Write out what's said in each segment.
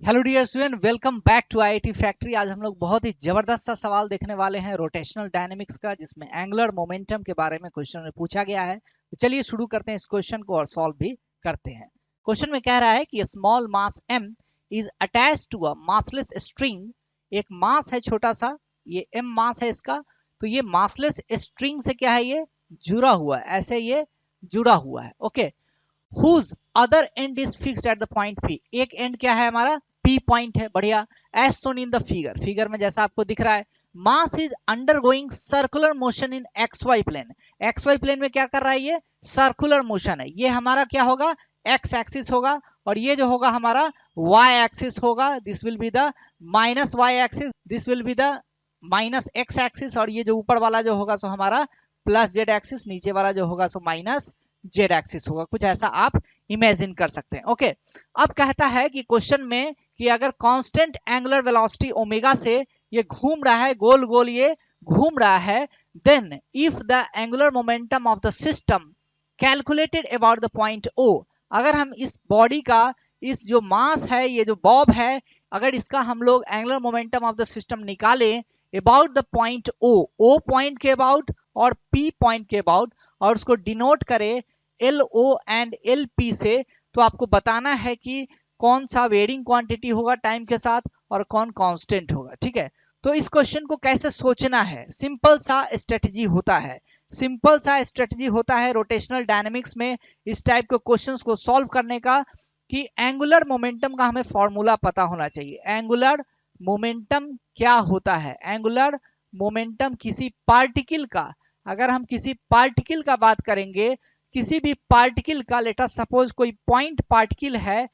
Hello dear student, welcome back to IIT factory. आज हम लोग बहुत ही जबरदस्त सा सवाल देखने वाले हैं रोटेशनल डायनेमिक्स का, जिसमें एंगुलर मोमेंटम के बारे में क्वेश्चन में पूछा गया है। तो चलिए शुरू करते हैं इस क्वेश्चन को और सॉल्व भी करते हैं। क्वेश्चन में कह रहा है कि small mass m is attached to a massless string. एक मास है छोटा सा, ये m मास है इसका, तो ये मासलेस स्ट्रिंग से क्या है, ये जुड़ा हुआ है, ऐसे ये जुड़ा हुआ है। Okay, whose other end is fixed at the point P। एक एंड क्या है हमारा, P पॉइंट है। बढ़िया, as shown in the figure। Figure में जैसा आपको दिख रहा है, mass is undergoing circular motion in XY plane. XY plane में क्या कर रहा है, ये सर्कुलर मोशन है। ये हमारा क्या होगा, x एक्सिस होगा, और ये जो होगा हमारा y एक्सिस होगा। This will be the minus y axis, this will be the minus x axis, और ये जो ऊपर वाला जो होगा सो हमारा प्लस z एक्सिस, नीचे वाला जो होगा सो माइनस जेड एक्सिस होगा। कुछ ऐसा आप इमेजिन कर सकते हैं। ओके, अब कहता है कि क्वेश्चन में कि अगर कांस्टेंट एंगुलर वेलोसिटी ओमेगा से ये घूम रहा है, गोल गोल ये घूम रहा है, then if the angular momentum of the system calculated about the point O. अगर हम इस बॉडी का, इस जो मास है, ये जो बॉब है, अगर इसका हम लोग angular momentum of the system निकालें about the point O point के अबाउट और P पॉइंट के अबाउट, और उसको डिनोट करें LO एंड LP से, तो आपको बताना है कि कौन सा वेरिंग क्वांटिटी होगा टाइम के साथ और कौन कांस्टेंट होगा। ठीक है, तो इस क्वेश्चन को कैसे सोचना है, सिंपल सा स्ट्रेटजी होता है, सिंपल सा स्ट्रेटजी होता है रोटेशनल डायनेमिक्स में इस टाइप के क्वेश्चंस को सॉल्व करने का, कि एंगुलर मोमेंटम का हमें फॉर्मूला पता होना चाहिए। एंगुलर मोमेंटम क्या होता है, एंगुलर मोमेंटम किसी पार्टिकल का, अगर हम किसी पार्टिकल का बात करेंगे, किसी भी पार्टिकल का, लेट अस सपोज कोई पॉइंट पार्टिकल है,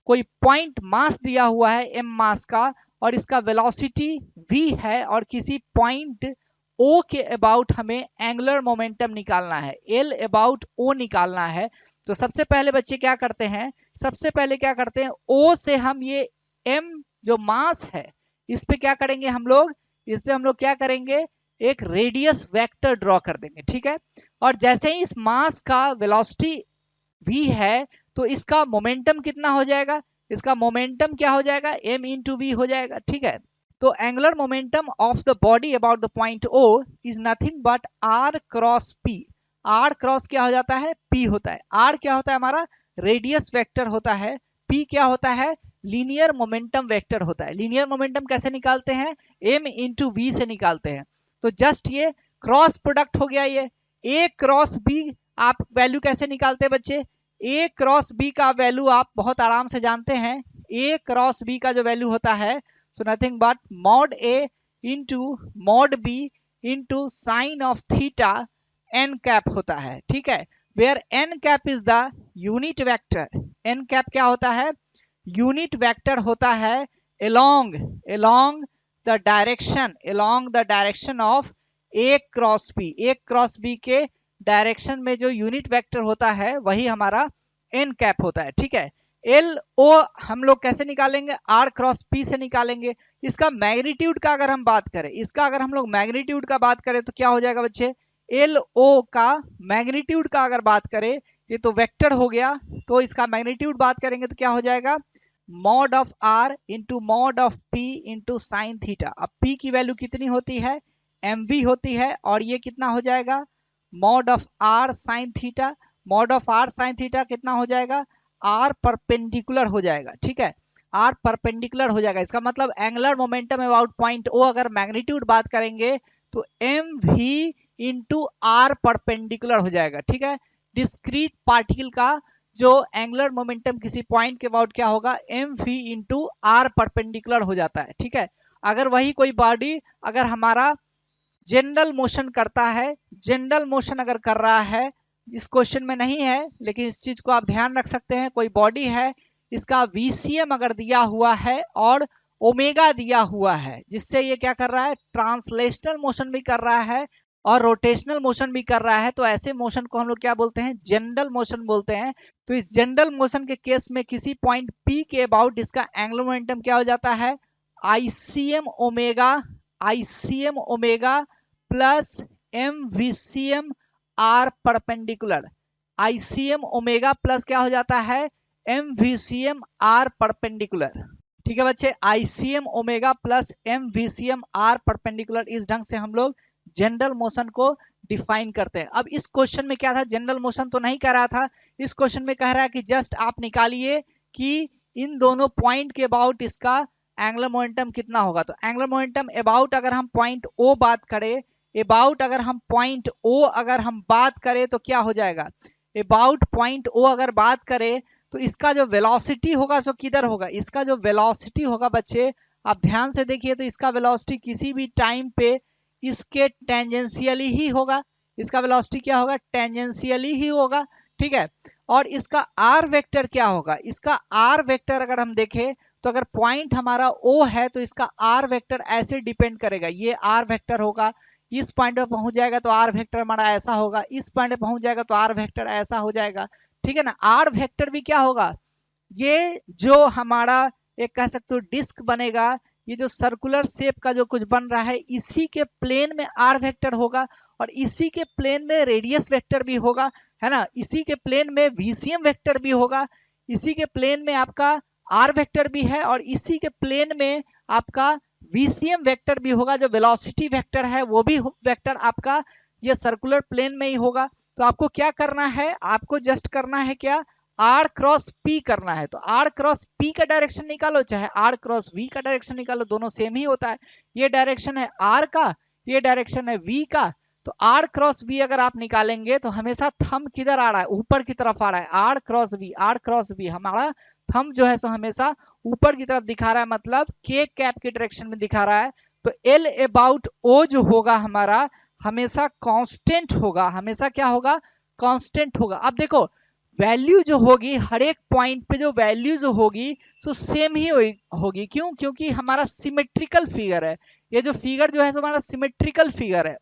कोई पॉइंट मास दिया हुआ है m मास का, और इसका वेलोसिटी v है, और किसी पॉइंट o के अबाउट हमें एंगुलर मोमेंटम निकालना है, l अबाउट o निकालना है। तो सबसे पहले बच्चे क्या करते हैं, सबसे पहले क्या करते हैं, o से हम ये m जो मास है इस पे क्या करेंगे हम लोग, इस पे हम लोग क्या करेंगे, एक रेडियस वेक्टर ड्रॉ कर देंगे। ठीक है, और जैसे ही इस मास का वेलोसिटी v है, तो इसका मोमेंटम कितना हो जाएगा, इसका मोमेंटम क्या हो जाएगा, m इंटू वी हो जाएगा। ठीक है, तो angular momentum of the body about the point o is nothing but r cross p। r cross क्या हो जाता है, p होता है। r क्या होता है हमारा, रेडियस वेक्टर होता है। p क्या होता है, लीनियर मोमेंटम वेक्टर होता है। लीनियर मोमेंटम कैसे निकालते हैं, m इंटू वी से निकालते हैं। तो जस्ट ये क्रॉस प्रोडक्ट हो गया, ये a क्रॉस b। आप वैल्यू कैसे निकालते हैं बच्चे, a क्रॉस b का वैल्यू आप बहुत आराम से जानते हैं। a क्रॉस b का जो वैल्यू होता है, so nothing but mod a into mod b into sine of theta n cap होता है। ठीक है, where n cap is the unit vector. n cap क्या होता है, यूनिट वेक्टर होता है along the direction of a cross b। a cross b के डायरेक्शन में जो यूनिट वेक्टर होता है वही हमारा n कैप होता है। ठीक है, एल ओ हम लोग कैसे निकालेंगे, r क्रॉस p से निकालेंगे। इसका मैग्नीट्यूड का अगर हम बात करें, इसका अगर हम लोग मैग्नीट्यूड का बात करें तो क्या हो जाएगा बच्चे, एल ओ का मैग्नीट्यूड का अगर बात करें, ये तो वेक्टर हो गया, तो इसका मैग्नीट्यूड बात करेंगे तो क्या हो जाएगा, mod of r into mod of p into sine theta. अब p की वैल्यू कितनी होती है, mv होती है, और ये कितना हो जाएगा, mod of r sine theta. Mod of r sine theta कितना हो जाएगा, r परपेंडिकुलर हो जाएगा। ठीक है, r परपेंडिकुलर हो जाएगा। इसका मतलब angular momentum about point o अगर मैग्नीट्यूड बात करेंगे तो mv इंटू r परपेंडिकुलर हो जाएगा। ठीक है, डिस्क्रीट पार्टिकल का जो एंगुलर मोमेंटम किसी पॉइंट के अबाउट क्या होगा, mv इंटू r परपेंडिकुलर हो जाता है। ठीक है, अगर वही कोई बॉडी अगर हमारा जनरल मोशन करता है, जनरल मोशन अगर कर रहा है, इस क्वेश्चन में नहीं है लेकिन इस चीज को आप ध्यान रख सकते हैं, कोई बॉडी है, इसका VCM अगर दिया हुआ है और ओमेगा दिया हुआ है, जिससे ये क्या कर रहा है, ट्रांसलेशनल मोशन भी कर रहा है और रोटेशनल मोशन भी कर रहा है, तो ऐसे मोशन को हम लोग क्या बोलते हैं, जनरल मोशन बोलते हैं। तो इस जनरल मोशन के केस में किसी पॉइंट P के अबाउट इसका एंगुलर मोमेंटम क्या हो जाता है, ICM omega plus MVCM R perpendicular. ICM omega plus क्या हो जाता है, MVCM R परपेंडिकुलर। ठीक है बच्चे, ICM omega plus MVCM are perpendicular, इस ढंग से हम लोग जनरल मोशन को डिफाइन करते हैं। अब इस क्वेश्चन में क्या था, जनरल मोशन तो नहीं कह रहा था, इस क्वेश्चन में कह रहा है कि जस्ट आप निकालिए कि इन दोनों पॉइंट के अबाउट इसका एंगुलर मोमेंटम कितना होगा। तो एंगुलर मोमेंटम अबाउट अगर हम पॉइंट ओ बात करें, अबाउट अगर हम पॉइंट ओ अगर हम बात करें तो क्या हो जाएगा, अबाउट पॉइंट ओ अगर बात करें तो इसका जो वेलोसिटी होगा सो किधर होगा, इसका जो वेलोसिटी होगा बच्चे आप ध्यान से देखिए, तो इसका वेलोसिटी किसी भी टाइम पे इसके टेंजेंशियली ही होगा, इसका वेलोसिटी क्या होगा, टेंजेंशियली ही होगा, ठीक है। और इसका आर वेक्टर क्या होगा, इसका आर वेक्टर अगर हम देखें तो अगर पॉइंट हमारा ओ है तो इसका आर वेक्टर ऐसे डिपेंड करेगा, ये आर वेक्टर होगा, इस पॉइंट पे पहुंच जाएगा तो आर वेक्टर हमारा ऐसा होगा, इस पॉइंट पे पहुंच जाएगा तो आर वेक्टर ऐसा हो जाएगा, ठीक है ना। आर वेक्टर भी क्या होगा, ये जो हमारा एक कह सकते हो डिस्क बनेगा, ये जो सर्कुलर शेप का जो कुछ बन रहा है इसी के प्लेन में आर वेक्टर होगा, और इसी के प्लेन में रेडियस वेक्टर भी होगा, है ना, इसी के प्लेन में VCM वेक्टर भी होगा, इसी के प्लेन में आपका आर वेक्टर भी है, और इसी के प्लेन में आपका VCM वेक्टर भी होगा, जो वेलोसिटी वेक्टर है वो भी वेक्टर आपका ये सर्कुलर प्लेन में ही होगा। तो आपको क्या करना है, आपको जस्ट करना है क्या, आर क्रॉस पी करना है। तो आर क्रॉस पी का डायरेक्शन निकालो, चाहे आर क्रॉस वी का डायरेक्शन निकालो, दोनों सेम ही होता है। ये डायरेक्शन है आर का, ये डायरेक्शन है वी का, तो आर क्रॉस वी अगर आप निकालेंगे तो हमेशा थंब किधर आ रहा है, ऊपर की तरफ आ रहा है, r cross v, r cross v हमारा थंब जो है सो हमेशा ऊपर की तरफ दिखा रहा है, मतलब के कैप के डायरेक्शन में दिखा रहा है। तो एल अबाउट ओ जो होगा हमारा हमेशा कांस्टेंट होगा, हमेशा क्या होगा, कांस्टेंट होगा। अब देखो वैल्यू जो होगी हर एक पॉइंट पे जो वैल्यू जो होगी तो सेम ही होगी, क्यों, क्योंकि हमारा सिमेट्रिकल फिगर है, ये जो फिगर जो है सो हमारा सिमेट्रिकल फिगर है।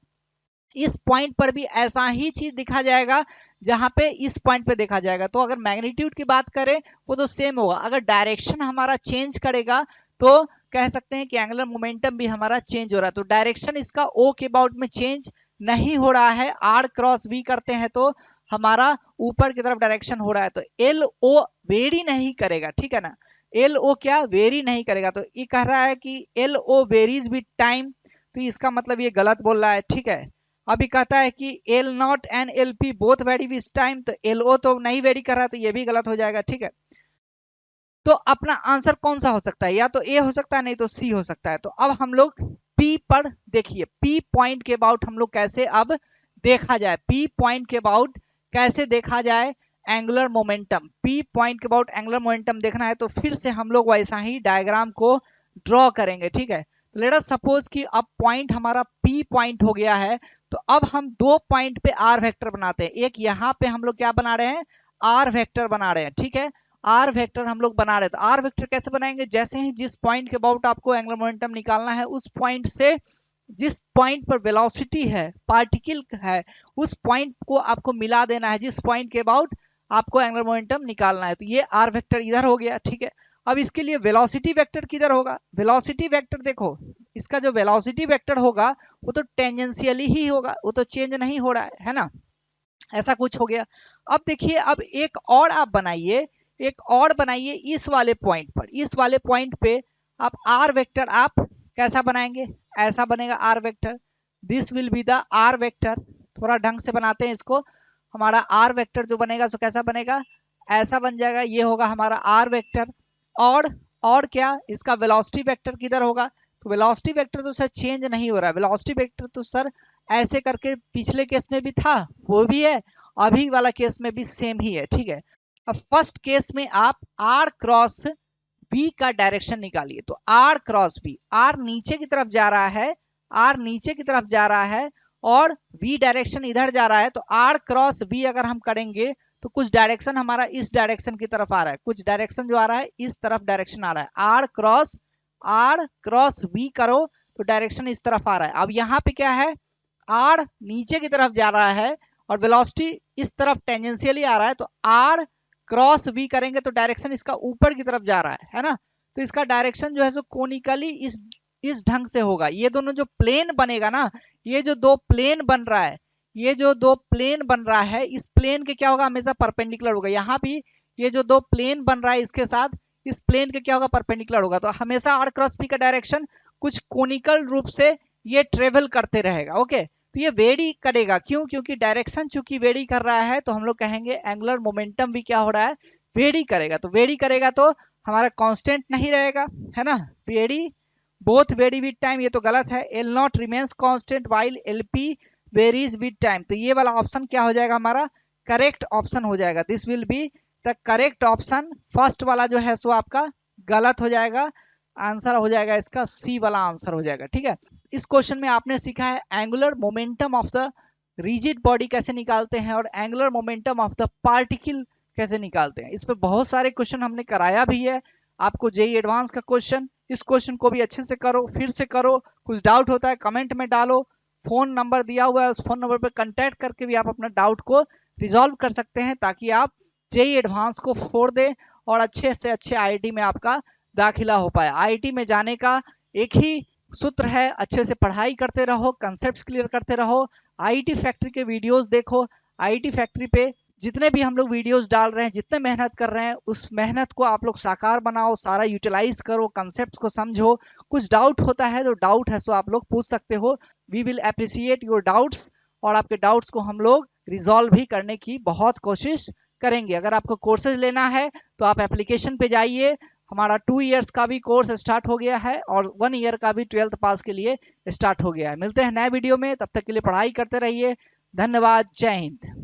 इस पॉइंट पर भी ऐसा ही चीज दिखा जाएगा जहां पे इस पॉइंट पे देखा जाएगा। तो अगर मैग्नीट्यूड की बात करें वो तो सेम होगा, अगर डायरेक्शन हमारा चेंज करेगा तो कह सकते हैं कि एंगुलर मोमेंटम भी हमारा चेंज हो रहा है। तो डायरेक्शन इसका ओ के अबाउट में चेंज नहीं हो रहा है, आर क्रॉस वी करते हैं तो हमारा ऊपर की तरफ डायरेक्शन हो रहा है, तो एल ओ वेरी नहीं करेगा, ठीक है ना, एल ओ क्या वेरी नहीं करेगा। तो ये कह रहा है कि L O varies with time, तो इसका मतलब ये गलत बोल रहा है, ठीक है। अभी कहता है कि L not and L P both very with time, तो एल ओ तो नहीं वेरी कर रहा, तो ये भी गलत हो जाएगा, ठीक है। तो अपना आंसर कौन सा हो सकता है, या तो ए हो सकता है नहीं तो सी हो सकता है। तो अब हम लोग पी पर देखिए, पी पॉइंट के अबाउट हम लोग कैसे अब देखा जाए, पी पॉइंट के अबाउट कैसे देखा जाए एंगुलर मोमेंटम, पी पॉइंट के अबाउट एंगुलर मोमेंटम देखना है तो फिर से हम लोग वैसा ही डायग्राम को ड्रॉ करेंगे, ठीक है। लेट अस सपोज कि अब पॉइंट हमारा पी पॉइंट हो गया है, तो अब हम दो पॉइंट पे आर वेक्टर बनाते हैं, एक यहाँ पे हम लोग क्या बना रहे हैं, आर वेक्टर बना रहे हैं, ठीक है, आर वेक्टर हम लोग बना रहे हैं। तो आर वेक्टर कैसे बनाएंगे, जैसे ही जिस पॉइंट के अबाउट आपको एंगुलर मोमेंटम निकालना है उस पॉइंट से जिस पॉइंट पर वेलोसिटी है, पार्टिकल है, उस पॉइंट को आपको मिला देना है जिस पॉइंट के अबाउट आपको एंगुलर मोमेंटम निकालना है। तो ये आर वेक्टर इधर हो गया, ठीक है। अब इसके लिए वेलोसिटी वेक्टर किधर होगा, वेलोसिटी वेक्टर देखो इसका जो वेलोसिटी वेक्टर होगा वो तो टेंजेंशियली ही होगा, वो तो चेंज नहीं हो रहा है ना, ऐसा कुछ हो गया। अब देखिए अब एक और आप बनाइए, एक और बनाइए इस वाले पॉइंट पर, इस वाले पॉइंट पे आप आर वेक्टर आप कैसा बनाएंगे, ऐसा बनेगा r vector, this will be the r vector. थोड़ा ढंग से बनाते हैं इसको, हमारा आर वेक्टर जो बनेगा सो कैसा बनेगा, ऐसा बन जाएगा, ये होगा हमारा आर वेक्टर। और क्या, इसका वेलोसिटी वेक्टर किधर होगा, तो वेलोसिटी वेक्टर तो सर चेंज नहीं हो रहा है, वेलोसिटी वेक्टर तो सर ऐसे करके पिछले केस में भी था वो भी है, अभी वाला केस में भी सेम ही है, ठीक है। अब फर्स्ट केस में आप आर क्रॉस बी का डायरेक्शन निकालिए, तो आर क्रॉस बी, आर नीचे की तरफ जा रहा है, आर नीचे की तरफ जा रहा है और v डायरेक्शन इधर जा रहा है, तो आर क्रॉस बी अगर हम करेंगे तो कुछ डायरेक्शन हमारा इस डायरेक्शन की तरफ आ रहा है, कुछ डायरेक्शन जो आ रहा है इस तरफ डायरेक्शन आ रहा है, आर क्रॉस बी करो तो डायरेक्शन इस तरफ आ रहा है। अब यहाँ पे क्या है, आर नीचे की तरफ जा रहा है और वेलोसिटी इस तरफ टेंजेंशियली आ रहा है, तो आर क्रॉस बी करेंगे तो डायरेक्शन इसका ऊपर की तरफ जा रहा है ना, तो इसका डायरेक्शन जो है सो कोनिकली इस ढंग से होगा। ये दोनों जो प्लेन बनेगा ना, ये जो दो प्लेन बन रहा है, ये जो दो प्लेन बन रहा है, इस प्लेन के क्या होगा, हमेशा परपेंडिकुलर होगा। यहाँ भी ये जो दो प्लेन बन रहा है इसके साथ इस प्लेन के क्या होगा, परपेंडिकुलर होगा। तो हमेशा आर क्रॉस पी का डायरेक्शन कुछ कोनिकल रूप से ये ट्रेवल करते रहेगा। ओके, तो ये वेरी करेगा, क्यों? क्योंकि डायरेक्शन चूंकि वेरी कर रहा है तो हम लोग कहेंगे एंगुलर मोमेंटम भी क्या हो रहा है, वेरी करेगा। तो वेरी करेगा तो हमारा कांस्टेंट नहीं रहेगा, है ना। Very both very with time, ये तो गलत है। L not remains constant while L P varies with time. तो ये वाला ऑप्शन क्या हो जाएगा, हमारा करेक्ट ऑप्शन हो जाएगा। This will be the correct option. First वाला जो है सो आपका गलत हो जाएगा, आंसर हो जाएगा इसका सी वाला आंसर हो जाएगा। ठीक है, इस क्वेश्चन में आपने सीखा है angular momentum of the rigid body कैसे निकालते हैं और angular momentum of the particle कैसे निकालते हैं। इस पे बहुत सारे क्वेश्चन हमने कराया भी है आपको, जेई एडवांस का क्वेश्चन। इस क्वेश्चन को भी अच्छे से करो, फिर से करो। कुछ डाउट होता है कमेंट में डालो, फोन नंबर दिया हुआ है, उस फोन नंबर पर कांटेक्ट करके भी आप अपना डाउट को रिजॉल्व कर सकते हैं, ताकि आप जेई एडवांस को फोड़ दें और अच्छे से अच्छे आईआईटी में आपका दाखिला हो पाए। आईआईटी में जाने का एक ही सूत्र है, अच्छे से पढ़ाई करते रहो, कंसेप्ट क्लियर करते रहो, आईआईटी फैक्ट्री के वीडियोस देखो। आईआईटी फैक्ट्री पे जितने भी हम लोग वीडियोस डाल रहे हैं, जितने मेहनत कर रहे हैं, उस मेहनत को आप लोग साकार बनाओ, सारा यूटिलाइज करो, कंसेप्ट को समझो। कुछ डाउट होता है तो डाउट है सो आप लोग पूछ सकते हो। We will appreciate your doubts, और आपके डाउट्स को हम लोग रिजॉल्व भी करने की बहुत कोशिश करेंगे। अगर आपको कोर्सेज लेना है तो आप एप्लीकेशन पे जाइए। हमारा 2 इयर्स का भी कोर्स स्टार्ट हो गया है और 1 ईयर का भी 12th पास के लिए स्टार्ट हो गया है। मिलते हैं नए वीडियो में, तब तक के लिए पढ़ाई करते रहिए। धन्यवाद, जय हिंद।